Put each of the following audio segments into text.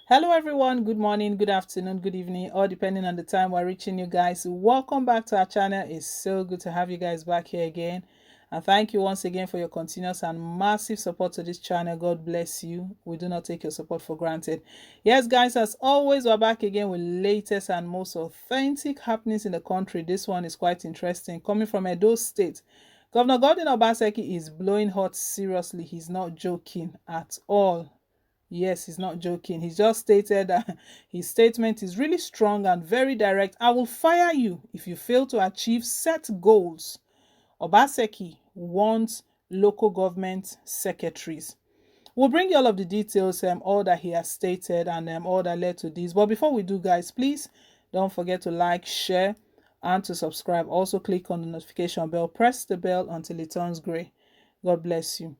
Hello, everyone. Good morning, good afternoon, good evening, all depending on the time we're reaching you guys. Welcome back to our channel. It's so good to have you guys back here again. And thank you once again for your continuous and massive support to this channel. God bless you. We do not take your support for granted. Yes, guys, as always, we're back again with latest and most authentic happenings in the country. This one is quite interesting. Coming from Edo State, Governor Gordon Obaseki is blowing hot seriously. He's not joking at all. Yes, he's not joking. He just stated that his statement is really strong and very direct. I will fire you if you fail to achieve set goals. Obaseki wants local government secretaries. We'll bring you all of the details, all that he has stated and all that led to this. But before we do, guys, please don't forget to like, share, and to subscribe. Also, click on the notification bell. Press the bell until it turns gray. God bless you.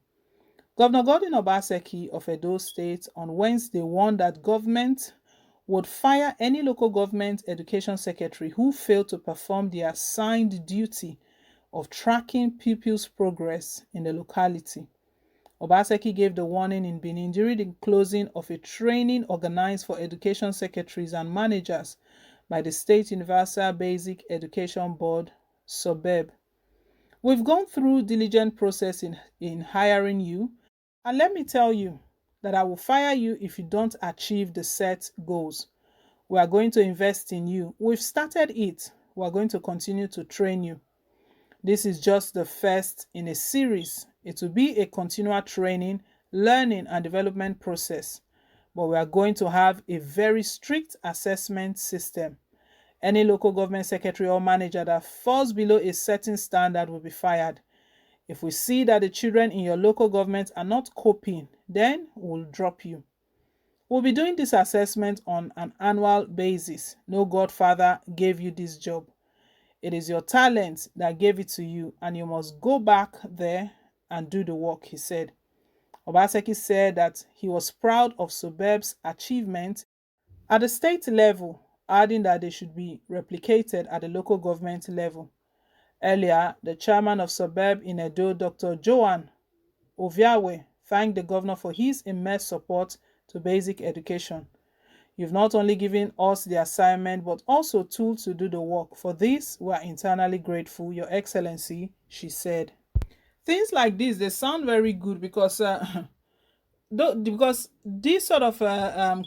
Governor Gordon Obaseki of Edo State on Wednesday warned that government would fire any local government education secretary who failed to perform the assigned duty of tracking pupils' progress in the locality. Obaseki gave the warning in Benin during the closing of a training organized for education secretaries and managers by the State Universal Basic Education Board, SUBEB. We've gone through diligent process in hiring you, and let me tell you that I will fire you if you don't achieve the set goals. We are going to invest in you. We've started it. We are going to continue to train you. This is just the first in a series. It will be a continual training, learning, and development process. But we are going to have a very strict assessment system. Any local government secretary or manager that falls below a certain standard will be fired. If we see that the children in your local government are not coping, then we'll drop you. We'll be doing this assessment on an annual basis. No godfather gave you this job. It is your talent that gave it to you, and you must go back there and do the work, he said. Obaseki said that he was proud of Subeb's achievement at the state level, adding that they should be replicated at the local government level. Earlier, the chairman of Subeb in Edo, Dr. Joan Oviawe, thanked the governor for his immense support to basic education. You've not only given us the assignment, but also tools to do the work. For this, we are internally grateful, Your Excellency, she said. Things like this, they sound very good because because these sort of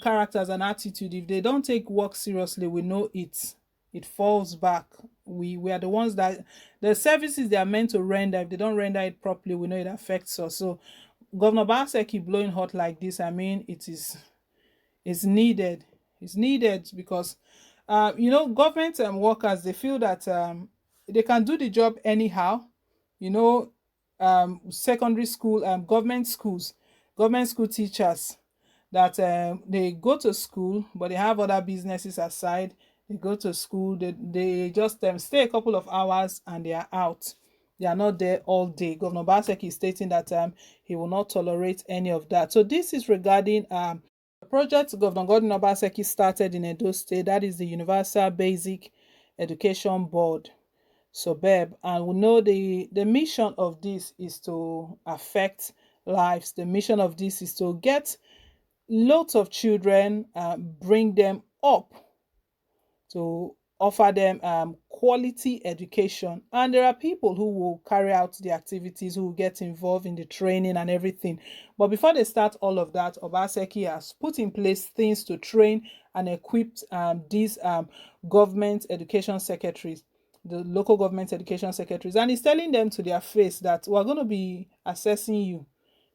characters and attitude, if they don't take work seriously, we know it falls back. We are the ones that the services they are meant to render, if they don't render it properly, we know it affects us. So Governor Baseki blowing hot like this, I mean, it's needed. It's needed because government workers, they feel that they can do the job anyhow. you know Secondary school, government school teachers, that they go to school but they have other businesses aside. They go to school, they just stay a couple of hours and they are out. They are not there all day. Governor Baseki is stating that he will not tolerate any of that. So this is regarding the project Governor Gordon Obaseki started in Edo State. That is the Universal Basic Education Board, SUBEB. And we know the mission of this is to affect lives. The mission of this is to get lots of children, bring them up, to offer them quality education. And there are people who will carry out the activities, who will get involved in the training and everything. But before they start all of that, Obaseki has put in place things to train and equip these government education secretaries, the local government education secretaries. And he's telling them to their face that we're going to be assessing you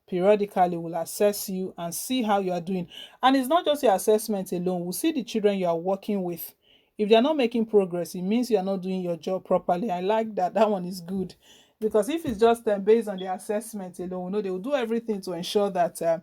periodically. Will assess you and see how you are doing. And it's not just your assessment alone. We'll see the children you are working with. If they're not making progress, it means you're not doing your job properly. I like that. That one is good. Because if it's just based on the assessment alone, we know they will do everything to ensure that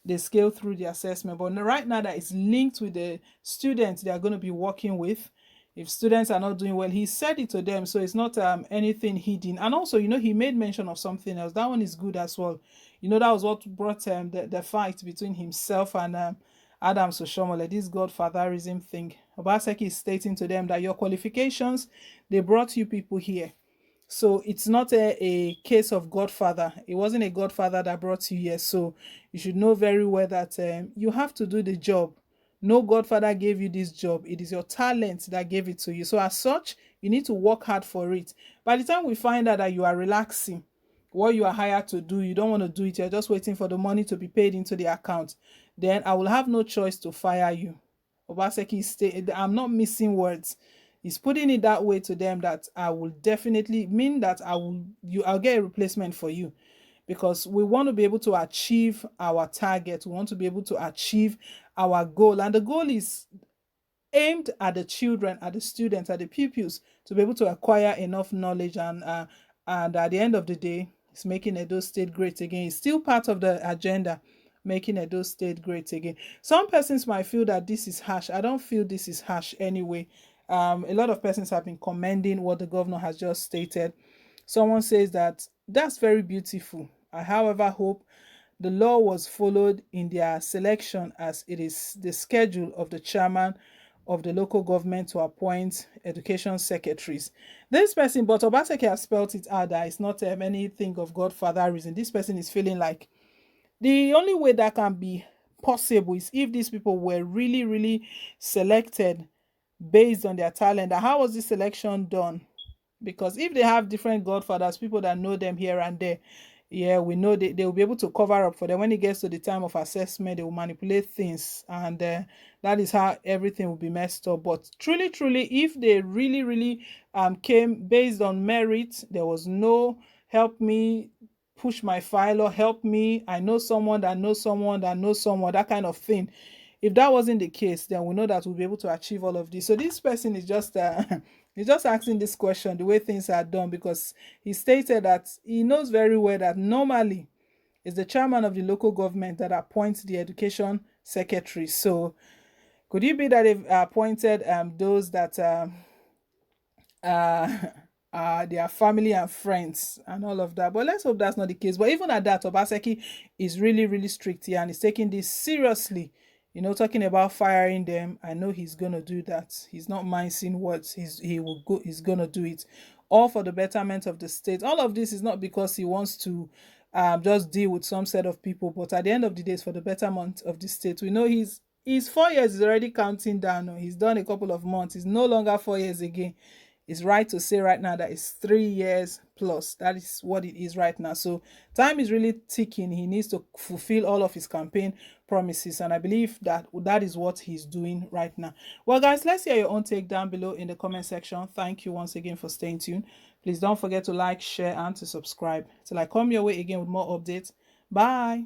they scale through the assessment. But right now that it's linked with the students they are going to be working with. If students are not doing well, he said it to them, so it's not anything hidden. And also, he made mention of something else. That one is good as well. That was what brought the fight between himself and Adams Oshomole, this godfatherism thing. Obaseki is stating to them that your qualifications, they brought you people here. So it's not a case of godfather. It wasn't a godfather that brought you here. So you should know very well that you have to do the job. No godfather gave you this job. It is your talent that gave it to you. So as such, you need to work hard for it. By the time we find out that you are relaxing, what you are hired to do, you don't want to do it, you're just waiting for the money to be paid into the account, then I will have no choice to fire you. Obaseki is I'm not missing words. He's putting it that way to them that I will definitely mean that I'll get a replacement for you, because we want to be able to achieve our target. We want to be able to achieve our goal. And the goal is aimed at the children, at the students, at the pupils, to be able to acquire enough knowledge. And at the end of the day, it's making Edo State great again. It's still part of the agenda, making Edo State great again. Some persons might feel that this is harsh. I don't feel this is harsh anyway. A lot of persons have been commending what the governor has just stated. Someone says that that's very beautiful. I, however, hope the law was followed in their selection, as it is the schedule of the chairman of the local government to appoint education secretaries. This person, but Obaseki has spelled it out that it's not anything of godfather reason. This person is feeling like the only way that can be possible is if these people were really, really selected based on their talent. And how was this selection done? Because if they have different godfathers, people that know them here and there, yeah, we know they will be able to cover up for them. When it gets to the time of assessment, they will manipulate things, and that is how everything will be messed up. But truly, if they really, really came based on merit, there was no help me push my file, or help me, I know someone that knows someone that knows someone, that kind of thing. If that wasn't the case, then we know that we'll be able to achieve all of this. So this person is just he's just asking this question the way things are done, because he stated that he knows very well that normally it's the chairman of the local government that appoints the education secretary. So could it be that they've appointed those that uh, their family and friends and all of that? But let's hope that's not the case. But even at that, Obaseki is really, really strict here, and he's taking this seriously. You know, talking about firing them, I know he's gonna do that. He's not mincing words. He's gonna do it, all for the betterment of the state. All of this is not because he wants to just deal with some set of people, but at the end of the day, it's for the betterment of the state. We know he's 4 years is already counting down. He's done a couple of months. It's no longer 4 years again. It's right to say right now that it's 3 years plus. That is what it is right now. So time is really ticking. He needs to fulfill all of his campaign promises, and I believe that that is what he's doing right now. Well, guys, let's hear your own take down below in the comment section. Thank you once again for staying tuned. Please don't forget to like, share, and to subscribe till I come your way again with more updates. Bye.